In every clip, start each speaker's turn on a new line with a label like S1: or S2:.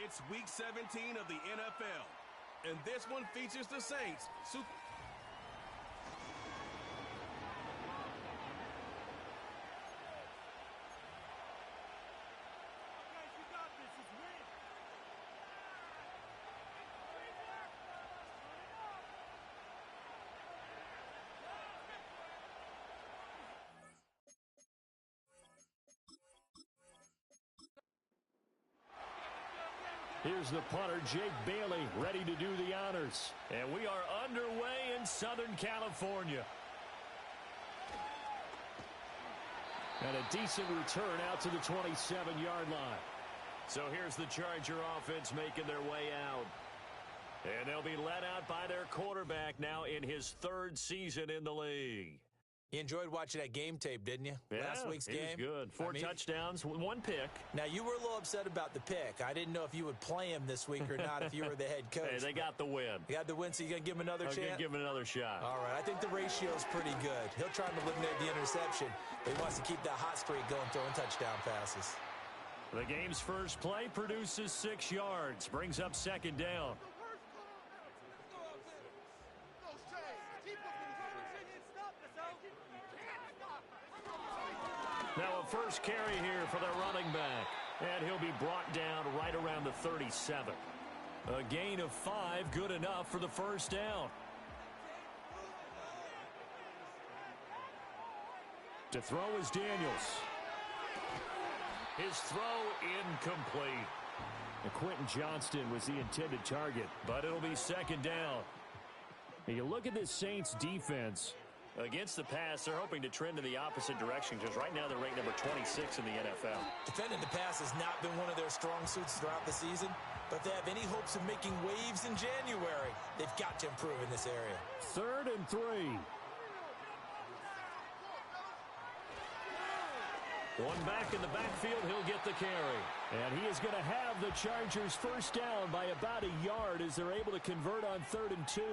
S1: It's Week 17 of the NFL, and this one features the Saints.
S2: Here's the punter, Jake Bailey, ready to do the honors. And we are underway in Southern California. And a decent return out to the 27-yard line. So here's the Charger offense making their way out. And they'll be led out by their quarterback now in his third season in the league.
S3: You enjoyed watching that game tape, didn't you?
S2: Yeah,
S3: Last week's game.
S2: It was good. Four touchdowns, one pick.
S3: Now, you were a little upset about the pick. I didn't know if you would play him this week or not if you were the head coach.
S2: Hey, they got the win.
S3: You got the win, so you're going to give him another chance?
S2: I'm going to give him another shot.
S3: All right. I think the ratio is pretty good. He'll try to eliminate the interception, but he wants to keep that hot streak going, throwing touchdown passes.
S2: The game's first play produces 6 yards, brings up second down. Now a first carry here for the running back. And he'll be brought down right around the 37. A gain of 5, good enough for the first down. To throw is Daniels. His throw incomplete. And Quentin Johnston was the intended target, but it'll be second down. And you look at this Saints defense. Against the pass, they're hoping to trend in the opposite direction because right now they're ranked number 26 in the NFL.
S3: Defending the pass has not been one of their strong suits throughout the season, but if they have any hopes of making waves in January, they've got to improve in this area.
S2: 3rd and 3. One back in the backfield, he'll get the carry. And he is going to have the Chargers first down by about a yard as they're able to convert on 3rd and 2.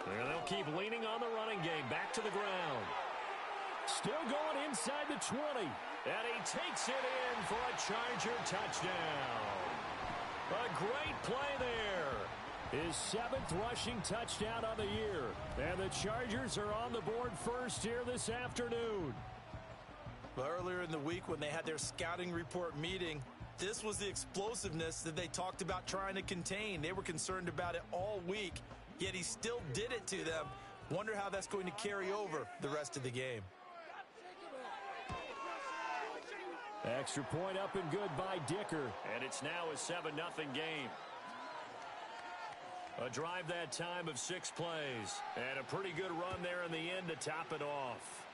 S2: They'll keep leaning on the running game. Back to the ground. Still going inside the 20. And he takes it in for a Charger touchdown. A great play there. His 7th rushing touchdown on the year. And the Chargers are on the board first here this afternoon.
S3: Well, earlier in the week when they had their scouting report meeting, this was the explosiveness that they talked about trying to contain. They were concerned about it all week, yet he still did it to them. Wonder how that's going to carry over the rest of the game.
S2: Extra point up and good by Dicker. And it's now a 7-0 game. A drive that time of 6 plays. And a pretty good run there in the end to top it off.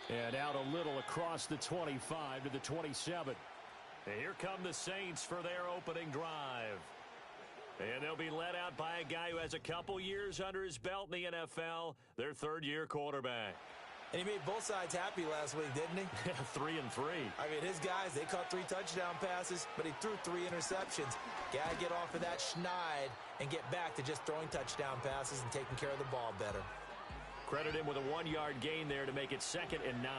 S2: And out a little across the 25 to the 27. And here come the Saints for their opening drive. And they'll be led out by a guy who has a couple years under his belt in the NFL, their 3rd-year quarterback.
S3: And he made both sides happy last week, didn't he?
S2: 3 and 3.
S3: I mean, his guys, they caught 3 touchdown passes, but he threw 3 interceptions. Got to get off of that schneid and get back to just throwing touchdown passes and taking care of the ball better.
S2: Credit him with a 1-yard gain there to make it 2nd and 9.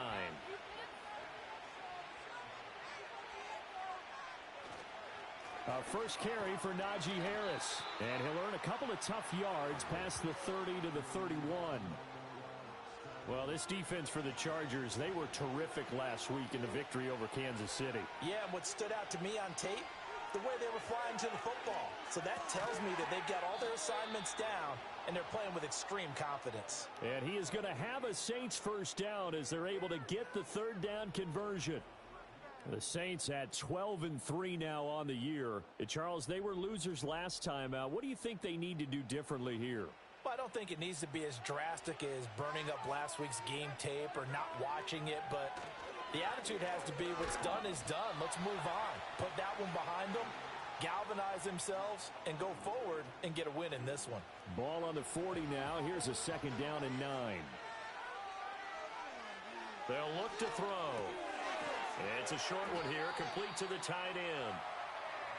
S2: First carry for Najee Harris. And he'll earn a couple of tough yards past the 30 to the 31. Well, this defense for the Chargers, they were terrific last week in the victory over Kansas City.
S3: Yeah, and what stood out to me on tape, the way they were flying to the football. So that tells me that they've got all their assignments down, and they're playing with extreme confidence.
S2: And he is going to have a Saints first down as they're able to get the 3rd down conversion. The Saints at 12 and 3 now on the year. Charles, they were losers last time out. What do you think they need to do differently here?
S3: Well, I don't think it needs to be as drastic as burning up last week's game tape or not watching it, but the attitude has to be what's done is done. Let's move on. Put that one behind them, galvanize themselves, and go forward and get a win in this one.
S2: Ball on the 40 now. Here's a 2nd down and 9. They'll look to throw. It's a short one here, complete to the tight end.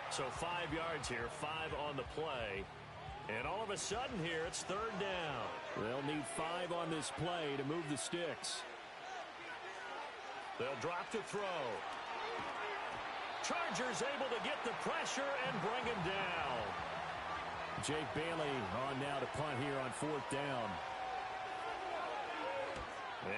S2: So 5 yards here, 5 on the play. And all of a sudden here, it's third down.
S4: They'll need 5 on this play to move the sticks.
S2: They'll drop to throw. Chargers able to get the pressure and bring him down.
S4: Jake Bailey on now to punt here on 4th down.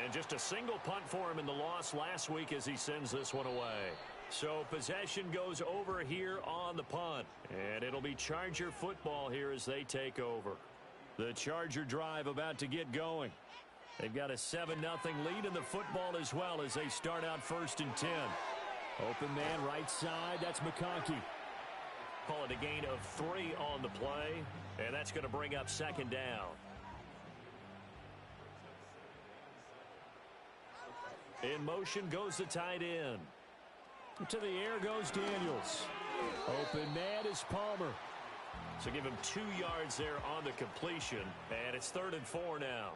S2: And just a single punt for him in the loss last week as he sends this one away. So possession goes over here on the punt. And it'll be Charger football here as they take over. The Charger drive about to get going. They've got a 7-0 lead in the football as well as they start out 1st and 10.
S4: Open man right side. That's McConkey.
S2: Call it a gain of 3 on the play. And that's going to bring up 2nd down. In motion goes the tight end.
S4: To the air goes Daniels. Open man is Palmer.
S2: So give him 2 yards there on the completion. And it's 3rd and 4 now.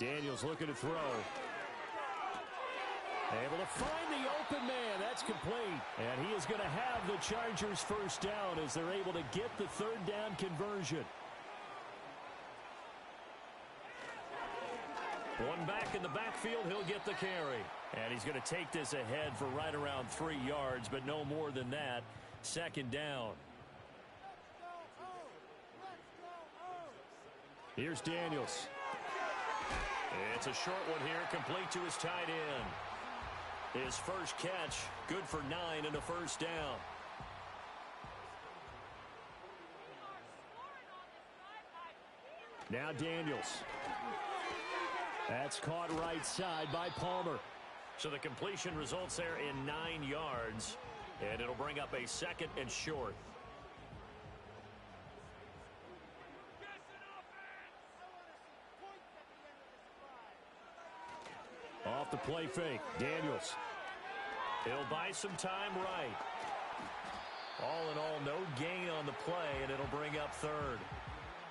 S4: Daniels looking to throw. Able to find the open man. That's complete. And he is going to have the Chargers 1st down as they're able to get the 3rd down conversion.
S2: One back in the backfield, he'll get the carry. And he's going to take this ahead for right around 3 yards, but no more than that. 2nd down.
S4: Here's Daniels.
S2: It's a short one here, complete to his tight end. His first catch, good for 9 and a 1st down.
S4: Now Daniels. That's caught right side by Palmer.
S2: So the completion results there in 9 yards. And it'll bring up a 2nd and short.
S4: Off the play fake. Daniels.
S2: He'll buy some time right. All in all, no gain on the play, and it'll bring up 3rd.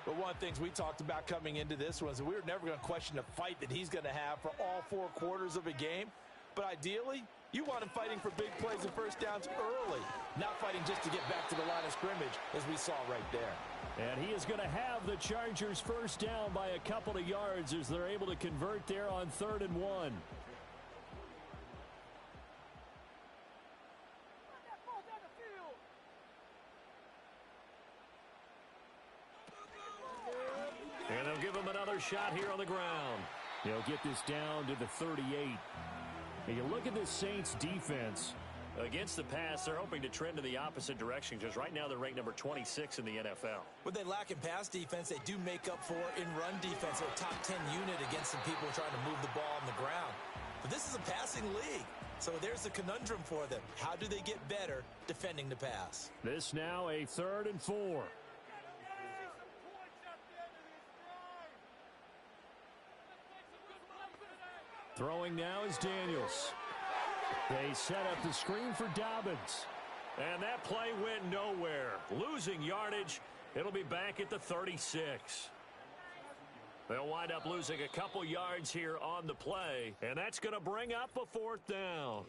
S3: But one of the things we talked about coming into this was that we were never going to question the fight that he's going to have for all 4 quarters of a game. But ideally, you want him fighting for big plays and 1st downs early, not fighting just to get back to the line of scrimmage, as we saw right there.
S4: And he is going to have the Chargers 1st down by a couple of yards as they're able to convert there on 3rd and 1.
S2: And they'll give him another shot here on the ground.
S4: They'll get this down to the 38. And you look at this Saints defense.
S2: Against the pass, they're hoping to trend in the opposite direction because right now they're ranked number 26 in the NFL.
S3: What they lack in pass defense, they do make up for in run defense. They're a top 10 unit against some people trying to move the ball on the ground. But this is a passing league. So there's a conundrum for them. How do they get better defending the pass?
S4: This now a 3rd and 4. Throwing now is Daniels. They set up the screen for Dobbins.
S2: And that play went nowhere. Losing yardage. It'll be back at the 36. They'll wind up losing a couple yards here on the play. And that's going to bring up a 4th down.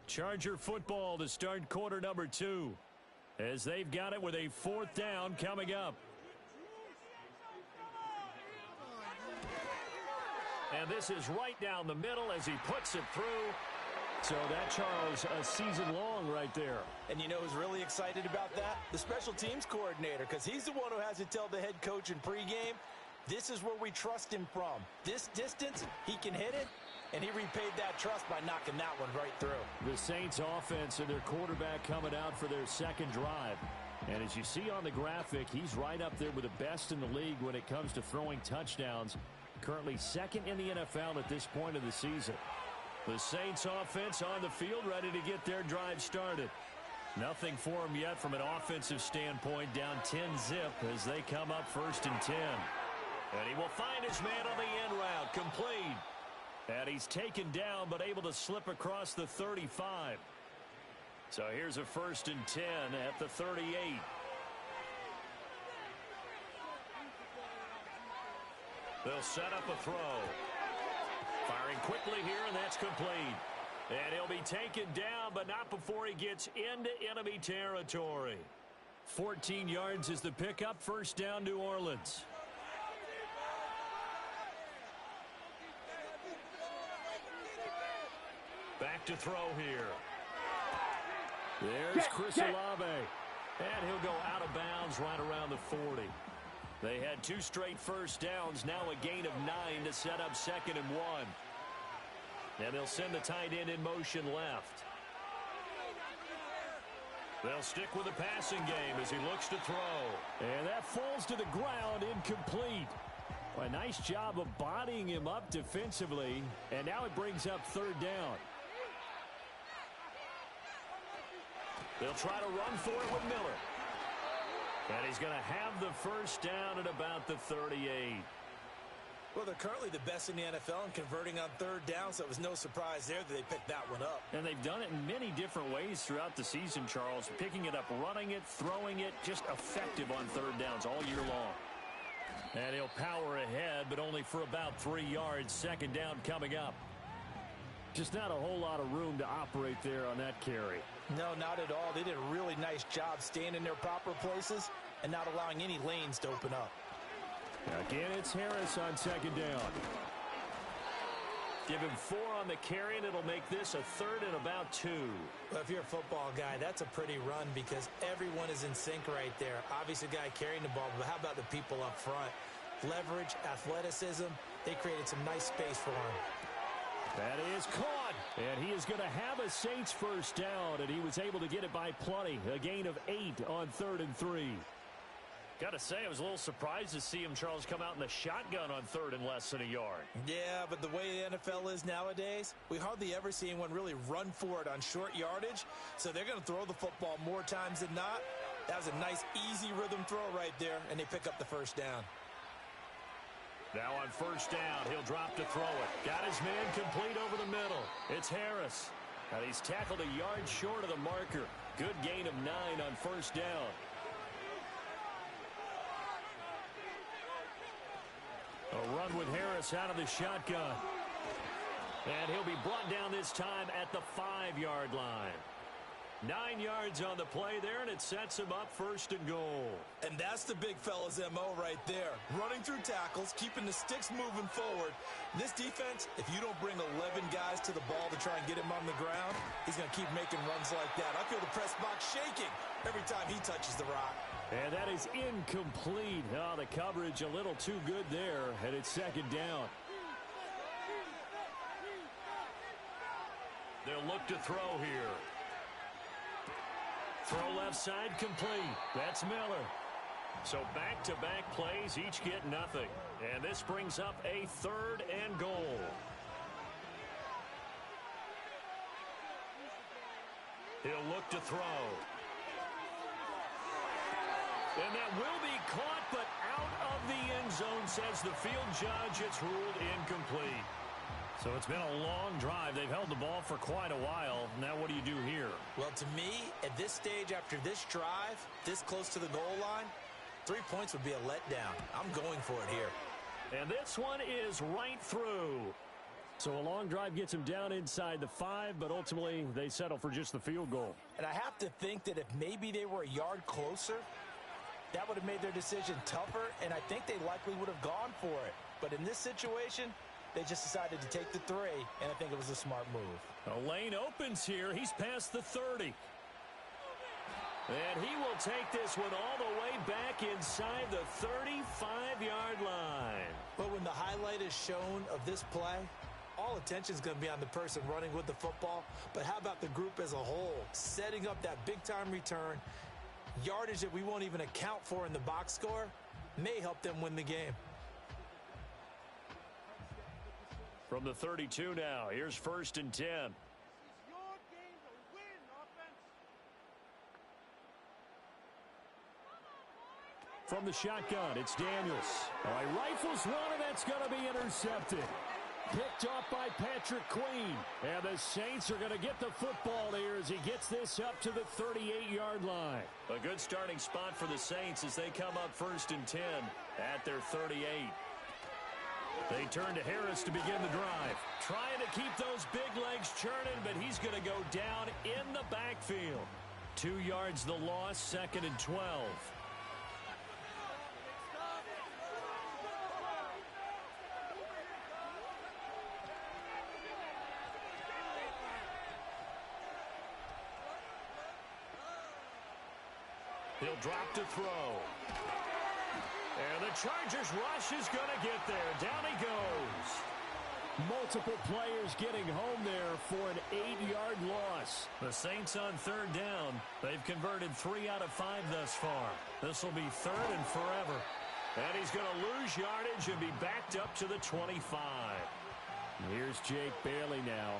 S2: Charger football to start quarter number 2. As they've got it with a 4th down coming up. And this is right down the middle as he puts it through.
S4: So that, Charles, a season long right there.
S3: And you know who's really excited about that? The special teams coordinator, because he's the one who has to tell the head coach in pregame, this is where we trust him from. This distance, he can hit it, and he repaid that trust by knocking that one right through.
S4: The Saints offense and their quarterback coming out for their 2nd drive. And as you see on the graphic, he's right up there with the best in the league when it comes to throwing touchdowns. Currently 2nd in the NFL at this point of the season. The Saints offense on the field ready to get their drive started. Nothing for them yet from an offensive standpoint, down 10-zip as they come up 1st and 10. And he will find his man on the end route, complete. And he's taken down but able to slip across the 35. So here's a 1st and 10 at the 38.
S2: They'll set up a throw. Firing quickly here, and that's complete. And he'll be taken down, but not before he gets into enemy territory. 14 yards is the pickup. First down, New Orleans. Back to throw here. There's Chris Olave. And he'll go out of bounds right around the 40. They had 2 straight first downs. Now a gain of 9 to set up 2nd and 1. And they'll send the tight end in motion left. They'll stick with the passing game as he looks to throw. And that falls to the ground, incomplete. Well, a nice job of bodying him up defensively. And now it brings up 3rd down. They'll try to run for it with Miller. And he's going to have the first down at about the 38.
S3: Well, they're currently the best in the NFL in converting on 3rd down, so it was no surprise there that they picked that one up.
S2: And they've done it in many different ways throughout the season, Charles. Picking it up, running it, throwing it, just effective on 3rd downs all year long. And he'll power ahead, but only for about 3 yards. 2nd down coming up. Just not a whole lot of room to operate there on that carry.
S3: No, not at all. They did a really nice job staying in their proper places and not allowing any lanes to open up.
S2: Again, it's Harris on 2nd down. Give him 4 on the carry, and it'll make this a 3rd and about 2.
S3: Well, if you're a football guy, that's a pretty run because everyone is in sync right there. Obviously, the guy carrying the ball, but how about the people up front? Leverage, athleticism, they created some nice space for him.
S2: That is caught, and he is going to have a Saints first down, and he was able to get it by plenty. A gain of 8 on 3rd and 3. Got to say, I was a little surprised to see him, Charles, come out in the shotgun on 3rd and less than a yard.
S3: Yeah, but the way the NFL is nowadays, we hardly ever see anyone really run for it on short yardage, so they're going to throw the football more times than not. That was a nice, easy rhythm throw right there, and they pick up the first down.
S2: Now on first down, he'll drop to throw it. Got his man complete over the middle. It's Harris. And he's tackled a yard short of the marker. Good gain of 9 on first down. A run with Harris out of the shotgun. And he'll be brought down this time at the 5-yard line. 9 yards on the play there, and it sets him up 1st and goal.
S3: And that's the big fella's MO right there. Running through tackles, keeping the sticks moving forward. This defense, if you don't bring 11 guys to the ball to try and get him on the ground, he's going to keep making runs like that. I feel the press box shaking every time he touches the rock.
S2: And that is incomplete. Oh, the coverage a little too good there, and it's 2nd down. They'll look to throw here. Throw left side complete. That's Miller. So back-to-back plays, each get nothing. And this brings up a 3rd and goal. He'll look to throw. And that will be caught, but out of the end zone, says the field judge. It's ruled incomplete. So it's been a long drive. They've held the ball for quite a while. Now what do you do here?
S3: Well, to me, at this stage, after this drive, this close to the goal line, 3 points would be a letdown. I'm going for it here.
S2: And this one is right through. So a long drive gets them down inside the 5, but ultimately they settle for just the field goal.
S3: And I have to think that if maybe they were a yard closer, that would have made their decision tougher, and I think they likely would have gone for it. But in this situation, they just decided to take the 3, and I think it was a smart move.
S2: A lane opens here. He's past the 30. And he will take this one all the way back inside the 35-yard line.
S3: But when the highlight is shown of this play, all attention is going to be on the person running with the football. But how about the group as a whole? Setting up that big-time return, yardage that we won't even account for in the box score, may help them win the game.
S2: From the 32 now, here's 1st and 10. From the shotgun, it's Daniels. Oh, he rifles one, and that's going to be intercepted. Picked off by Patrick Queen. And the Saints are going to get the football here as he gets this up to the 38-yard line. A good starting spot for the Saints as they come up 1st and 10 at their 38. They turn to Harris to begin the drive. Trying to keep those big legs churning, but he's going to go down in the backfield. 2 yards the loss, 2nd and 12. He'll drop to throw. And the Chargers rush is going to get there. Down he goes.
S4: Multiple players getting home there for an 8-yard loss.
S2: The Saints on 3rd down. They've converted 3 out of 5 thus far. This will be 3rd and forever. And he's going to lose yardage and be backed up to the 25.
S4: Here's Jake Bailey now.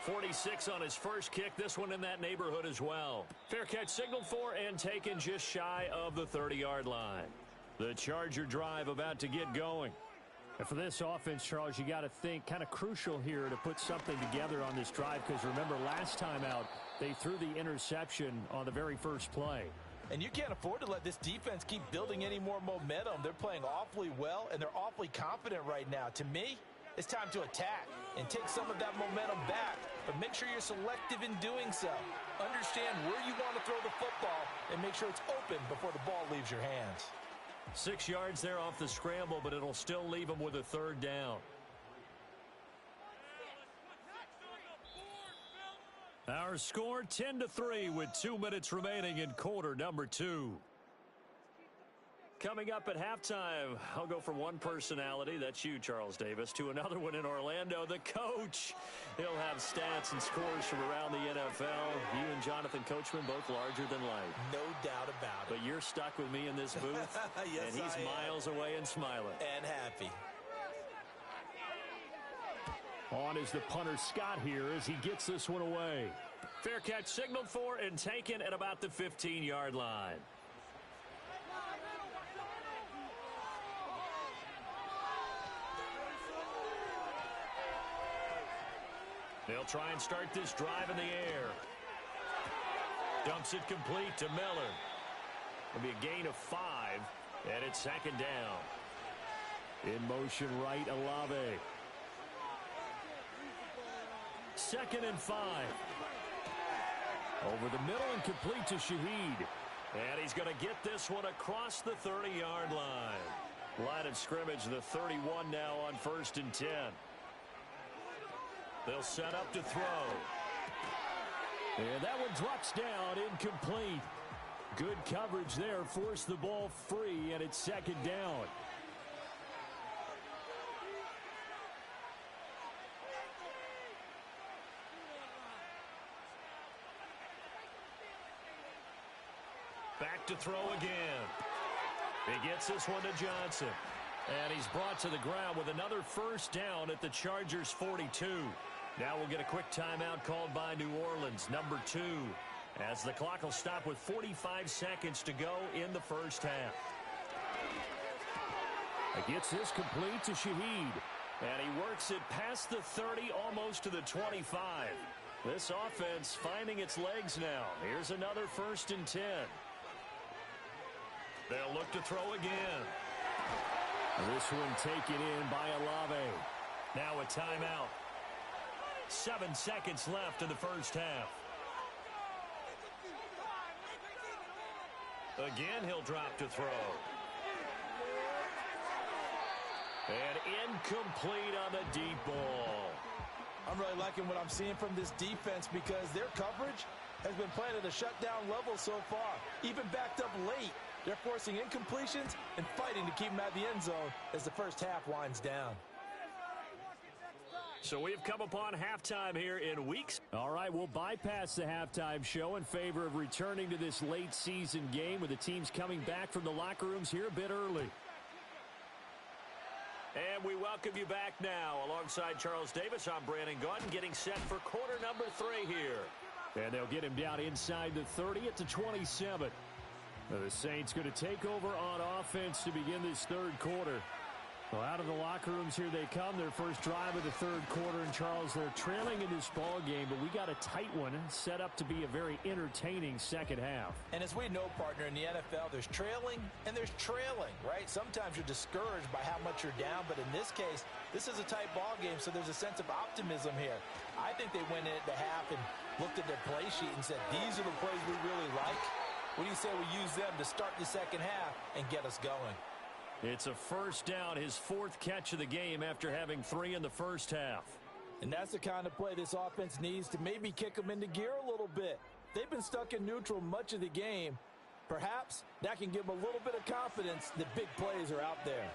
S2: 46 on his first kick. This one in that neighborhood as well. Fair catch signaled for and taken just shy of the 30-yard line. The Charger drive about to get going.
S4: And for this offense, Charles, you got to think kind of crucial here to put something together on this drive, because remember last time out they threw the interception on the very first play.
S3: And you can't afford to let this defense keep building any more momentum. They're playing awfully well, and they're awfully confident right now. To me, it's time to attack and take some of that momentum back, but make sure you're selective in doing so. Understand where you want to throw the football and make sure it's open before the ball leaves your hands.
S2: 6 yards there off the scramble, but it'll still leave him with a 3rd down. Our score 10-3 with 2 minutes remaining in quarter number 2. Coming up at halftime, I'll go from one personality, that's you, Charles Davis, to another one in Orlando, the coach. He'll have stats and scores from around the NFL. You and Jonathan Coachman, both larger than life.
S3: No doubt about it.
S2: But you're stuck with me in this booth,
S3: yes,
S2: and he's miles away and smiling.
S3: And happy.
S4: On is the punter Scott here as he gets this one away.
S2: Fair catch signaled for and taken at about the 15-yard line. They'll try and start this drive in the air. Dumps it complete to Miller. It'll be a gain of 5, and it's 2nd down.
S4: In motion right, Olave.
S2: 2nd and 5.
S4: Over the middle and complete to Shaheed.
S2: And he's going to get this one across the 30-yard line. Line of scrimmage, the 31 now on 1st and 10. They'll set up to throw.
S4: And that one drops down, incomplete. Good coverage there, forced the ball free, and it's 2nd down.
S2: Back to throw again. He gets this one to Johnson. And he's brought to the ground with another 1st down at the Chargers' 42. Now we'll get a quick timeout called by New Orleans, number 2, as the clock will stop with 45 seconds to go in the first half.
S4: He gets this complete to Shaheed.
S2: And he works it past the 30, almost to the 25. This offense finding its legs now. Here's another 1st and 10. They'll look to throw again.
S4: This one taken in by Olave.
S2: Now a timeout. 7 seconds left in the first half. Again, he'll drop to throw. And incomplete on the deep ball.
S3: I'm really liking what I'm seeing from this defense because their coverage has been playing at a shutdown level so far. Even backed up late, they're forcing incompletions and fighting to keep them at the end zone as the first half winds down.
S2: So we've come upon halftime here in weeks.
S4: All right, we'll bypass the halftime show in favor of returning to this late season game with the teams coming back from the locker rooms here a bit early.
S2: And we welcome you back now. Alongside Charles Davis, I'm Brandon Gaudin, getting set for quarter number 3 here.
S4: And they'll get him down inside the 30 at the 27. Now the Saints going to take over on offense to begin this third quarter. Well, out of the locker rooms here they come. Their first drive of the third quarter. And, Charles, they're trailing in this ball game, but we got a tight one set up to be a very entertaining second half.
S3: And as we know, partner, in the NFL, there's trailing and there's trailing, right? Sometimes you're discouraged by how much you're down, but in this case, this is a tight ball game, so there's a sense of optimism here. I think they went in at the half and looked at their play sheet and said, these are the plays we really like. What do you say we use them to start the second half and get us going?
S4: It's a first down, his fourth catch of the game after having 3 in the first half.
S3: And that's the kind of play this offense needs to maybe kick them into gear a little bit. They've been stuck in neutral much of the game. Perhaps that can give them a little bit of confidence that big plays are out there.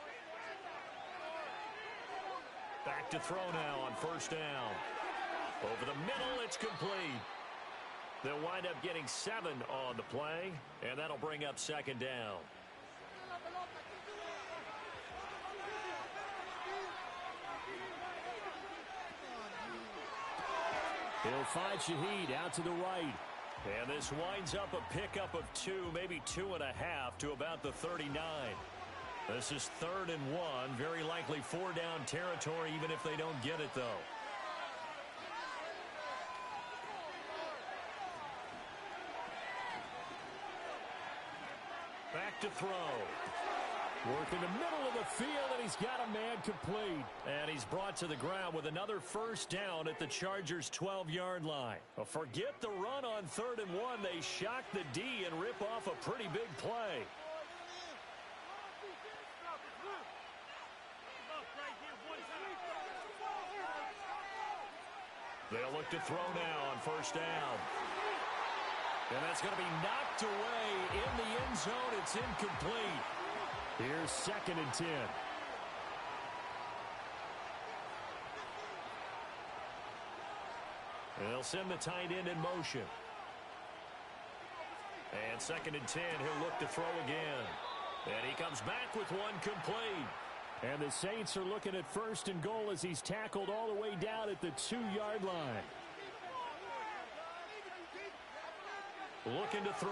S4: Back to throw now on first down. Over the middle, it's complete. They'll wind up getting 7 on the play, and that'll bring up second down. He'll find Shaheed out to the right. And this winds up a pickup of 2, maybe 2.5 to about the 39. This is 3rd and 1. Very likely 4-down territory, even if they don't get it, though. Back to throw. Work in the middle of the field, and he's got a man complete. And he's brought to the ground with another first down at the Chargers' 12-yard line. Well, forget the run on 3rd and 1. They shock the D and rip off a pretty big play. They'll look to throw now on first down. And that's going to be knocked away in the end zone. It's incomplete. Here's 2nd and 10. They'll send the tight end in motion. And 2nd and 10, he'll look to throw again. And he comes back with one complete. And the Saints are looking at 1st and goal as he's tackled all the way down at the 2-yard line. Looking to throw.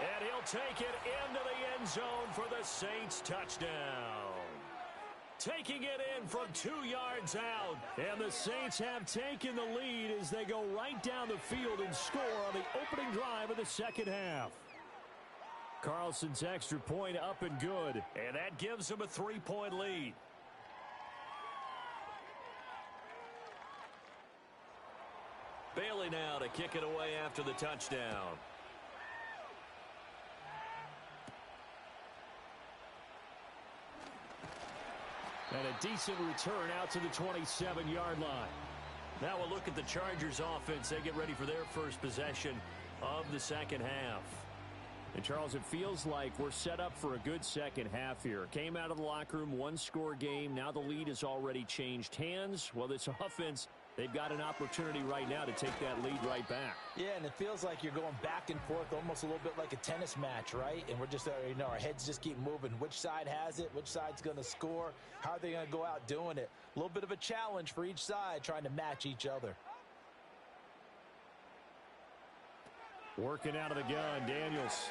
S4: And he'll take it into the end zone for the Saints touchdown. Taking it in from 2 yards out. And the Saints have taken the lead as they go right down the field and score on the opening drive of the second half. Carlson's extra point up and good. And that gives them a 3-point lead. Bailey now to kick it away after the touchdown. And a decent return out to the 27-yard line. Now we'll look at the Chargers offense. They get ready for their first possession of the second half. And, Charles, it feels like we're set up for a good second half here. Came out of the locker room, 1-score game. Now the lead has already changed hands. Well, this offense, they've got an opportunity right now to take that lead right back. Yeah, and it feels like you're going back and forth almost a little bit like a tennis match, right? And we're just, our heads just keep moving. Which side has it? Which side's going to score? How are they going to go out doing it? A little bit of a challenge for each side trying to match each other. Working out of the gun, Daniels.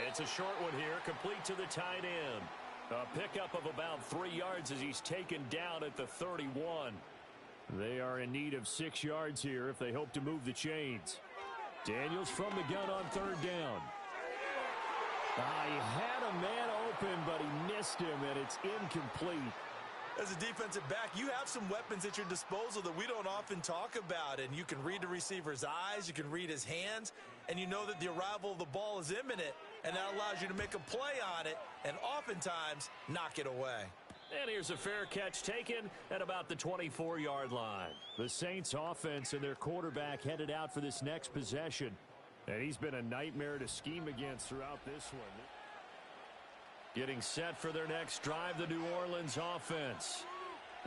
S4: It's a short one here, complete to the tight end. A pickup of about 3 yards as he's taken down at the 31. They are in need of 6 yards here if they hope to move the chains. Daniels from the gun on 3rd down. He had a man open, but he missed him, and it's incomplete.
S3: As a defensive back, you have some weapons at your disposal that we don't often talk about, and you can read the receiver's eyes, you can read his hands, and you know that the arrival of the ball is imminent, and that allows you to make a play on it and oftentimes knock it away.
S4: And here's a fair catch taken at about the 24-yard line. The Saints offense and their quarterback headed out for this next possession, and he's been a nightmare to scheme against throughout this one. Getting set for their next drive, the New Orleans offense.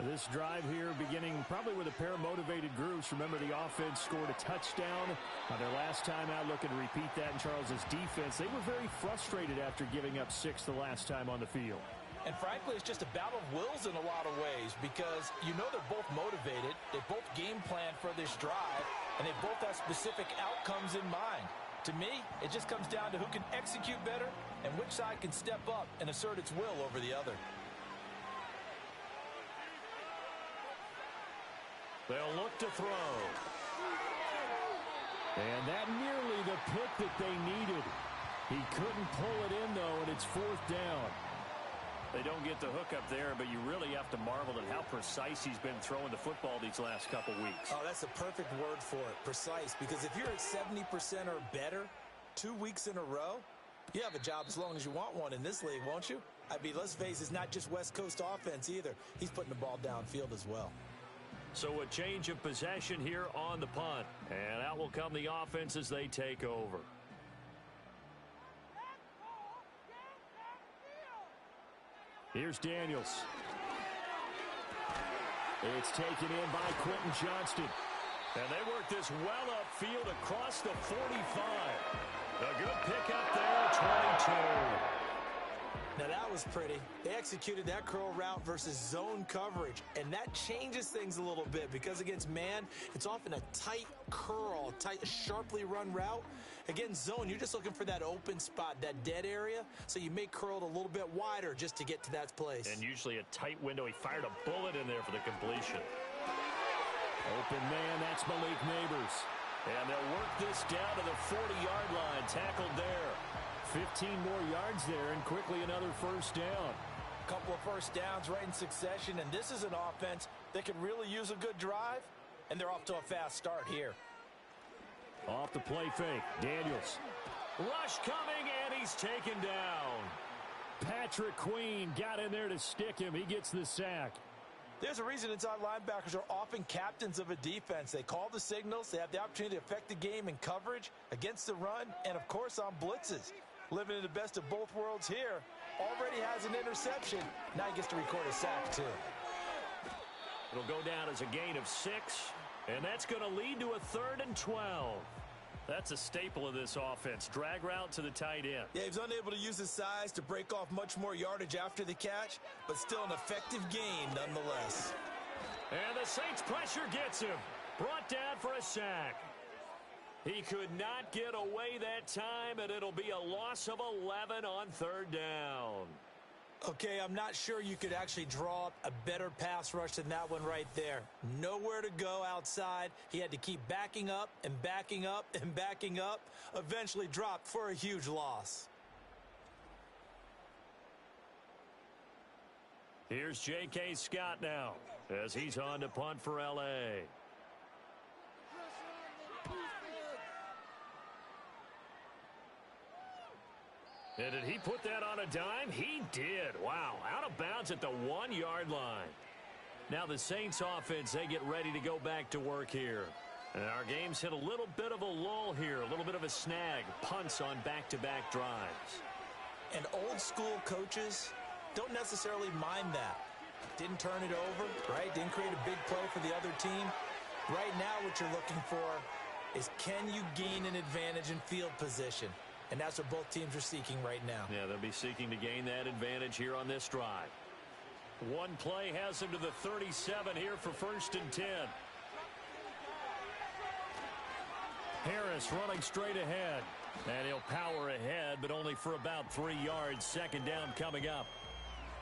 S4: This drive here beginning probably with a pair of motivated groups. Remember, the offense scored a touchdown on their last time out. Looking to repeat that in Charles's defense. They were very frustrated after giving up 6 the last time on the field.
S3: And frankly, it's just a battle of wills in a lot of ways because you know they're both motivated. They both game plan for this drive, and they both have specific outcomes in mind. To me, it just comes down to who can execute better and which side can step up and assert its will over the other.
S2: They'll look to throw.
S4: And that nearly the pick that they needed. He couldn't pull it in, though, and it's 4th down.
S2: They don't get the hook up there, but you really have to marvel at how precise he's been throwing the football these last couple weeks.
S3: Oh, that's a perfect word for it, precise, because if you're at 70% or better 2 weeks in a row, you have a job as long as you want one in this league, won't you? I mean, let's face it, it's not just West Coast offense either. He's putting the ball downfield as well.
S2: So a change of possession here on the punt, and out will come the offense as they take over.
S4: Here's Daniels. It's taken in by Quentin Johnston.
S2: And they work this well upfield across the 45. A good pickup there, 22.
S3: Now that was pretty. They executed that curl route versus zone coverage, and that changes things a little bit because against man, it's often a tight curl, tight, sharply run route. Against zone, you're just looking for that open spot, that dead area, so you may curl it a little bit wider just to get to that place.
S2: And usually a tight window. He fired a bullet in there for the completion.
S4: Open man, that's Malik Neighbors.
S2: And they'll work this down to the 40-yard line, tackled there.
S4: 15 more yards there, and quickly another 1st down.
S3: A couple of 1st downs right in succession, and this is an offense that can really use a good drive, and they're off to a fast start here.
S4: Off the play fake, Daniels.
S2: Rush coming, and he's taken down.
S4: Patrick Queen got in there to stick him. He gets the sack.
S3: There's a reason inside linebackers are often captains of a defense. They call the signals. They have the opportunity to affect the game in coverage, against the run, and, of course, on blitzes. Living in the best of both worlds here. Already has an interception. Now he gets to record a sack, too.
S2: It'll go down as a gain of 6, and that's going to lead to a 3rd and 12. That's a staple of this offense. Drag route to the tight end.
S3: Yeah, he's unable to use his size to break off much more yardage after the catch, but still an effective gain nonetheless.
S2: And the Saints pressure gets him. Brought down for a sack. He could not get away that time, and it'll be a loss of 11 on 3rd down.
S3: Okay, I'm not sure you could actually draw up a better pass rush than that one right there. Nowhere to go outside. He had to keep backing up and backing up and backing up. Eventually dropped for a huge loss.
S2: Here's J.K. Scott now as he's on to punt for L.A. And did he put that on a dime? He did. Wow, out of bounds at the 1-yard line. Now the Saints offense, they get ready to go back to work here. And our game's hit a little bit of a lull here, a little bit of a snag. Punts on back-to-back drives.
S3: And old school coaches don't necessarily mind that. Didn't turn it over, right? Didn't create a big play for the other team. Right now what you're looking for is, can you gain an advantage in field position? And that's what both teams are seeking right now.
S2: Yeah, they'll be seeking to gain that advantage here on this drive. One play has him to the 37 here for 1st and 10. Harris running straight ahead. And he'll power ahead, but only for about 3 yards. 2nd down coming up.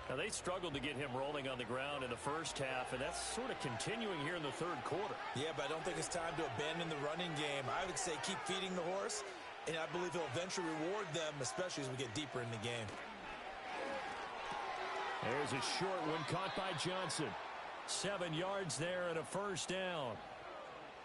S2: Now, they struggled to get him rolling on the ground in the first half, and that's sort of continuing here in the 3rd quarter.
S3: Yeah, but I don't think it's time to abandon the running game. I would say keep feeding the horse. And I believe he'll eventually reward them, especially as we get deeper in the game.
S4: There's a short one caught by Johnson.
S2: 7 yards there and a 1st down.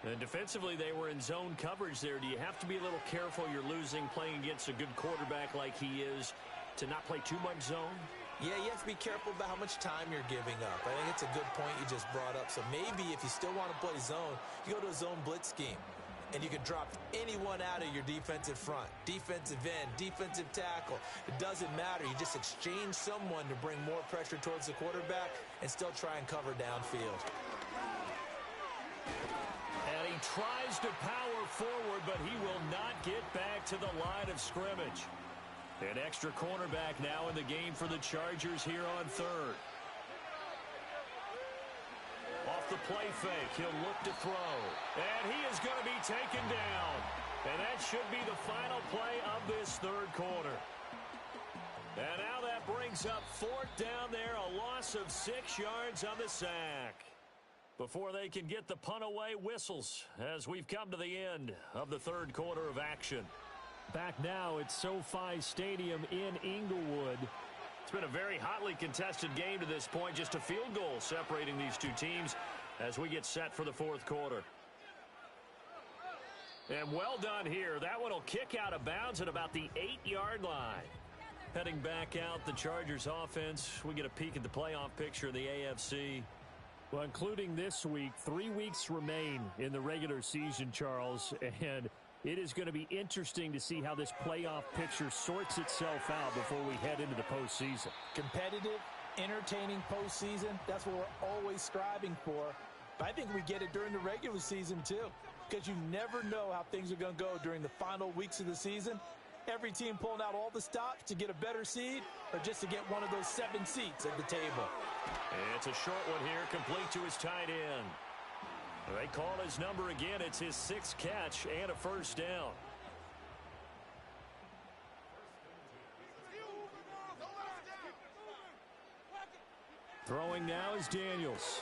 S2: And defensively, they were in zone coverage there. Do you have to be a little careful? You're losing playing against a good quarterback like he is to not play too much zone?
S3: Yeah, you have to be careful about how much time you're giving up. I think it's a good point you just brought up. So maybe if you still want to play zone, you go to a zone blitz scheme. And you can drop anyone out of your defensive front. Defensive end, defensive tackle. It doesn't matter. You just exchange someone to bring more pressure towards the quarterback and still try and cover downfield.
S2: And he tries to power forward, but he will not get back to the line of scrimmage. An extra cornerback now in the game for the Chargers here on 3rd. Off the play fake, he'll look to throw. And he is going to be taken down. And that should be the final play of this third quarter. And now that brings up fourth down there, a loss of 6 yards on the sack. Before they can get the punt away, whistles as we've come to the end of the third quarter of action.
S4: Back now at SoFi Stadium in Inglewood.
S2: It's been a very hotly contested game to this point, just a field goal separating these two teams as we get set for the fourth quarter. And well done here. That one will kick out of bounds at about the 8-yard line. Heading back out, the Chargers offense. We get a peek at the playoff picture of the AFC.
S4: Well, including this week, 3 weeks remain in the regular season, Charles, and it is going to be interesting to see how this playoff picture sorts itself out before we head into the postseason.
S3: Competitive, entertaining postseason, that's what we're always striving for. But I think we get it during the regular season, too, because you never know how things are going to go during the final weeks of the season. Every team pulling out all the stops to get a better seed or just to get one of those 7 seats at the table.
S2: It's a short one here, complete to his tight end. They call his number again. It's his 6th catch and a first down.
S4: Throwing now is Daniels.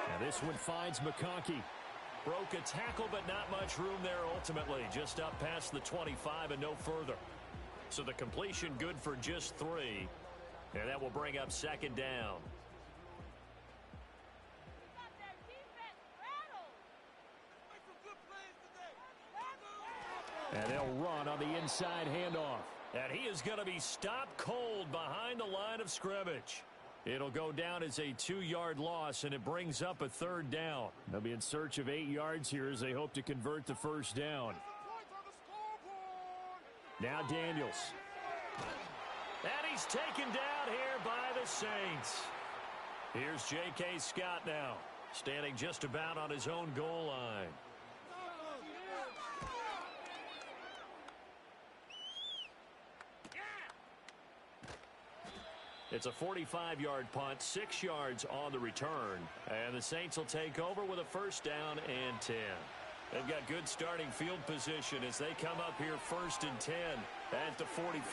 S4: Now this one finds McConkey.
S2: Broke a tackle, but not much room there ultimately. Just up past the 25 and no further. So the completion good for just 3. And that will bring up second down.
S4: And they'll run on the inside handoff.
S2: And he is going to be stopped cold behind the line of scrimmage. It'll go down as a 2-yard loss, and it brings up a third down.
S4: They'll be in search of 8 yards here as they hope to convert the first down. Now Daniels.
S2: And he's taken down here by the Saints. Here's J.K. Scott now, standing just about on his own goal line. It's a 45-yard punt, 6 yards on the return. And the Saints will take over with a first down and 10. They've got good starting field position as they come up here first and 10 at the 45.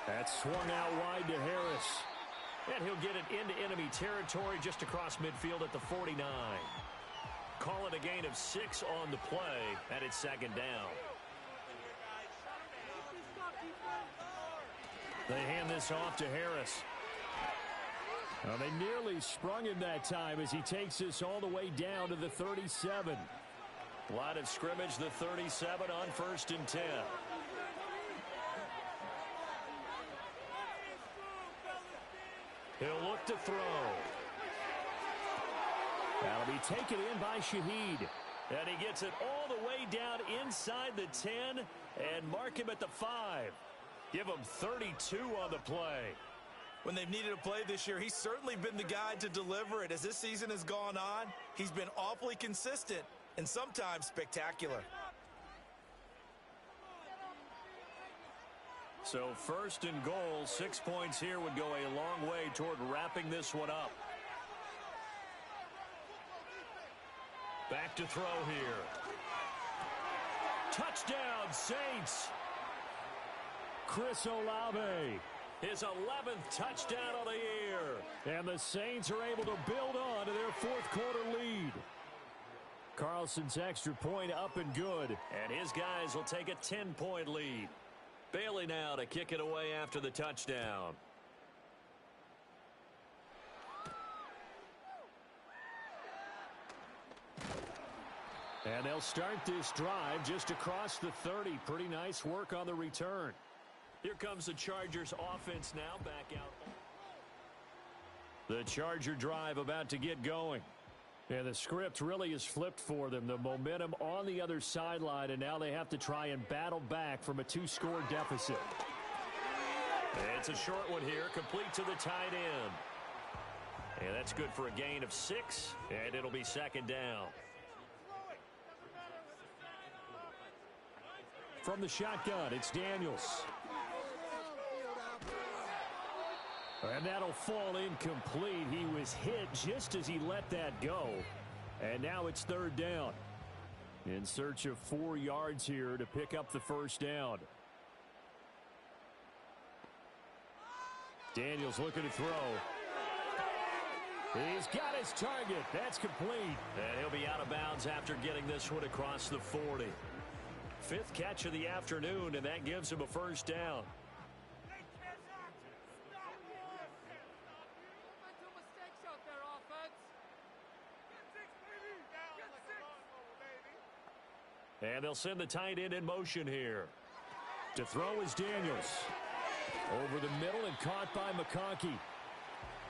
S4: That's swung out wide to Harris.
S2: And he'll get it into enemy territory just across midfield at the 49. Call it a gain of 6 on the play, and it's second down.
S4: They hand this off to Harris. Well, they nearly sprung him that time as he takes this all the way down to the 37.
S2: Line of scrimmage, the 37 on first and 10. He'll look to throw.
S4: That'll be taken in by Shaheed.
S2: And he gets it all the way down inside the 10 and mark him at the 5. Give him 32 on the play.
S3: When they've needed a play this year, he's certainly been the guy to deliver it. As this season has gone on, he's been awfully consistent and sometimes spectacular.
S2: So first and goal, 6 points here would go a long way toward wrapping this one up. Back to throw here. Touchdown, Saints.
S4: Chris Olave.
S2: His 11th touchdown of the year.
S4: And the Saints are able to build on to their fourth quarter lead. Carlson's extra point up and good.
S2: And his guys will take a 10-point lead. Bailey now to kick it away after the touchdown.
S4: And they'll start this drive just across the 30. Pretty nice work on the return.
S2: Here comes the Chargers offense now back out.
S4: The Charger drive about to get going. And the script really is flipped for them. The momentum on the other sideline, and now they have to try and battle back from a 2-score deficit.
S2: It's a short one here, complete to the tight end. And that's good for a gain of 6, and it'll be second down.
S4: From the shotgun, it's Daniels. And that'll fall incomplete. He was hit just as he let that go. And now it's third down. In search of 4 yards here to pick up the first down. Daniels looking to throw. He's got his target. That's complete. And he'll be out of bounds after getting this one across the 40. 5th catch of the afternoon, and that gives him a first down. And they'll send the tight end in motion here. To throw is Daniels. Over the middle and caught by McConkey.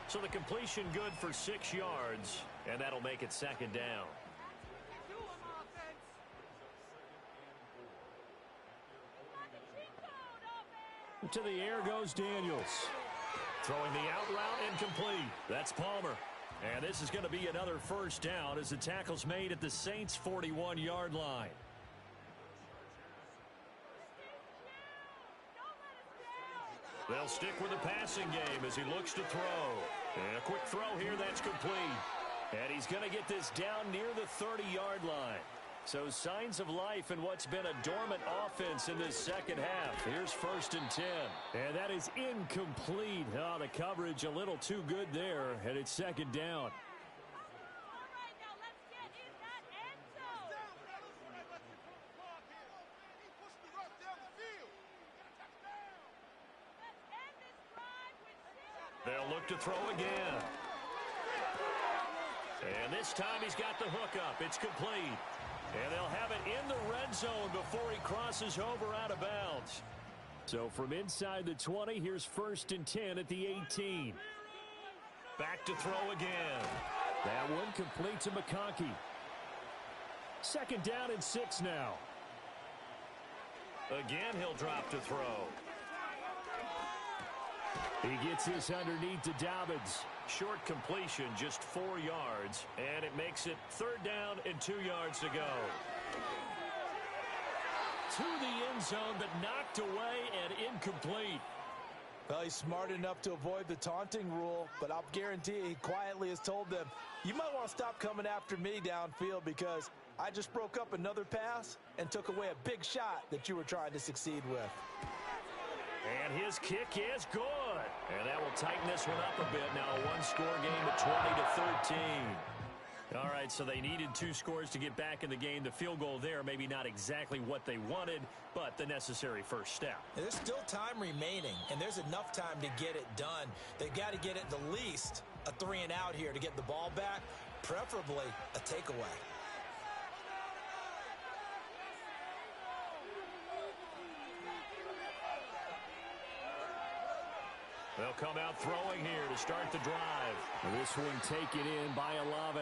S4: So the completion good for 6 yards, and that'll make it 2nd down. To the air goes Daniels. Throwing the out route incomplete. That's Palmer. And this is going to be another first down as the tackle's made at the Saints' 41-yard line. They'll stick with the passing game as he looks to throw. And a quick throw here that's complete. And he's going to get this down near the 30-yard line. So signs of life in what's been a dormant offense in this second half. Here's 1st and 10. And that is incomplete. Oh, the coverage a little too good there. And it's 2nd down. They'll look to throw again. And this time he's got the hookup. It's complete. And they'll have it in the red zone before he crosses over out of bounds. So from inside the 20, here's 1st and 10 at the 18. Back to throw again. That one complete to McConkey. 2nd down and 6 now. Again, he'll drop to throw. He gets this underneath to Dobbins. Short completion, just 4 yards, and it makes it 3rd down and 2 yards to go. To the end zone, but knocked away and incomplete.
S3: Well, he's smart enough to avoid the taunting rule, but I'll guarantee he quietly has told them, you might want to stop coming after me downfield because I just broke up another pass and took away a big shot that you were trying to succeed with.
S2: And his kick is good. And that will tighten this one up a bit. Now a one-score game at 20-13. All right, so they needed 2 scores to get back in the game. The field goal there, maybe not exactly what they wanted, but the necessary first step.
S3: There's still time remaining, and there's enough time to get it done. They've got to get at the least a 3 and out here to get the ball back, preferably a takeaway.
S2: They'll come out throwing here to start the drive.
S4: This one taken in by Olave.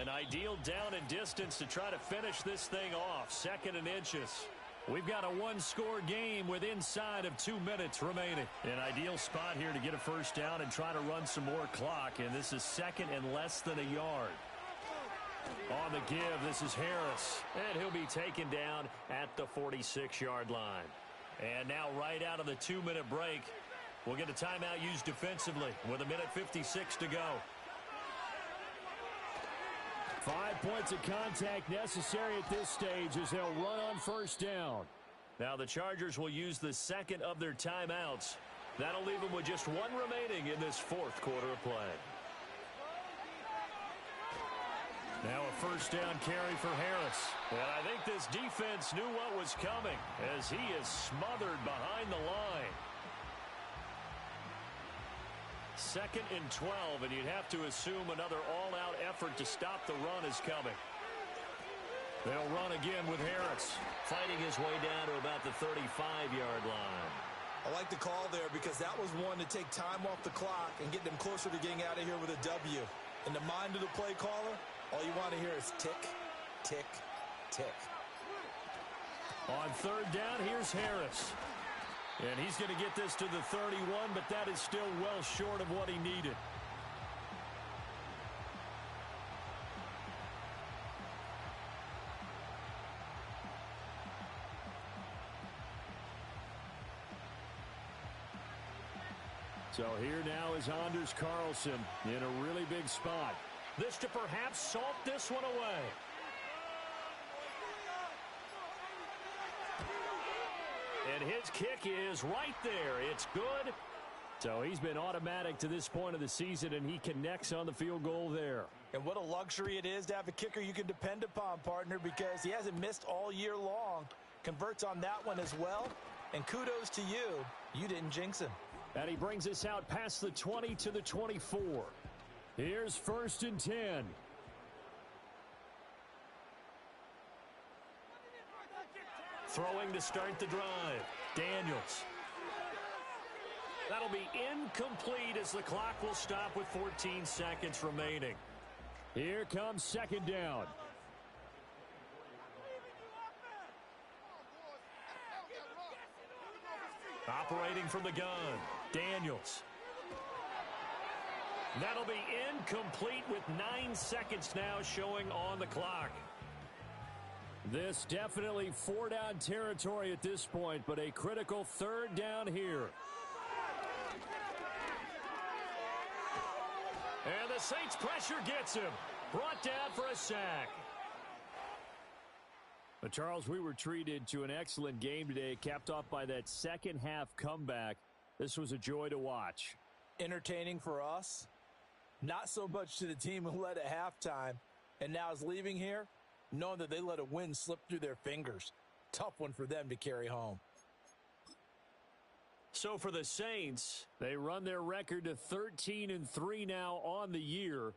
S2: An ideal down and distance to try to finish this thing off. 2nd and inches.
S4: We've got a one-score game with inside of 2 minutes remaining.
S2: An ideal spot here to get a first down and try to run some more clock. And this is 2nd and less than a yard. On the give, this is Harris. And he'll be taken down at the 46-yard line. And now right out of the 2-minute break, we'll get a timeout used defensively with 1:56 to go.
S4: 5 points of contact necessary at this stage as they'll run on first down.
S2: Now the Chargers will use the 2nd of their timeouts. That'll leave them with just 1 remaining in this 4th quarter of play. Now a first down carry for Harris. And I think this defense knew what was coming as he is smothered behind the line. 2nd and 12, and you'd have to assume another all-out effort to stop the run is coming. They'll run again with Harris, fighting his way down to about the 35-yard line.
S3: I like the call there because that was one to take time off the clock and get them closer to getting out of here with a W. In the mind of the play caller, all you want to hear is tick, tick, tick.
S4: On 3rd down, here's Harris. And he's going to get this to the 31, but that is still well short of what he needed. So here now is Anders Carlson in a really big spot.
S2: This to perhaps salt this one away. And his kick is right there. It's good.
S4: So he's been automatic to this point of the season, and he connects on the field goal there.
S3: And what a luxury it is to have a kicker you can depend upon, partner, because he hasn't missed all year long. Converts on that one as well. And kudos to you. You didn't jinx him.
S4: And he brings us out past the 20 to the 24. Here's 1st and 10.
S2: Throwing to start the drive. Daniels. That'll be incomplete as the clock will stop with 14 seconds remaining.
S4: Here comes 2nd down.
S2: Operating from the gun. Daniels. That'll be incomplete with 9 seconds now showing on the clock.
S4: This definitely 4-down territory at this point, but a critical 3rd down here.
S2: And the Saints pressure gets him. Brought down for a sack.
S4: But Charles, we were treated to an excellent game today, capped off by that second half comeback. This was a joy to watch.
S3: Entertaining for us. Not so much to the team who led at halftime and now is leaving here, knowing that they let a win slip through their fingers. Tough one for them to carry home.
S2: So for the Saints,
S4: they run their record to 13-3 now on the year.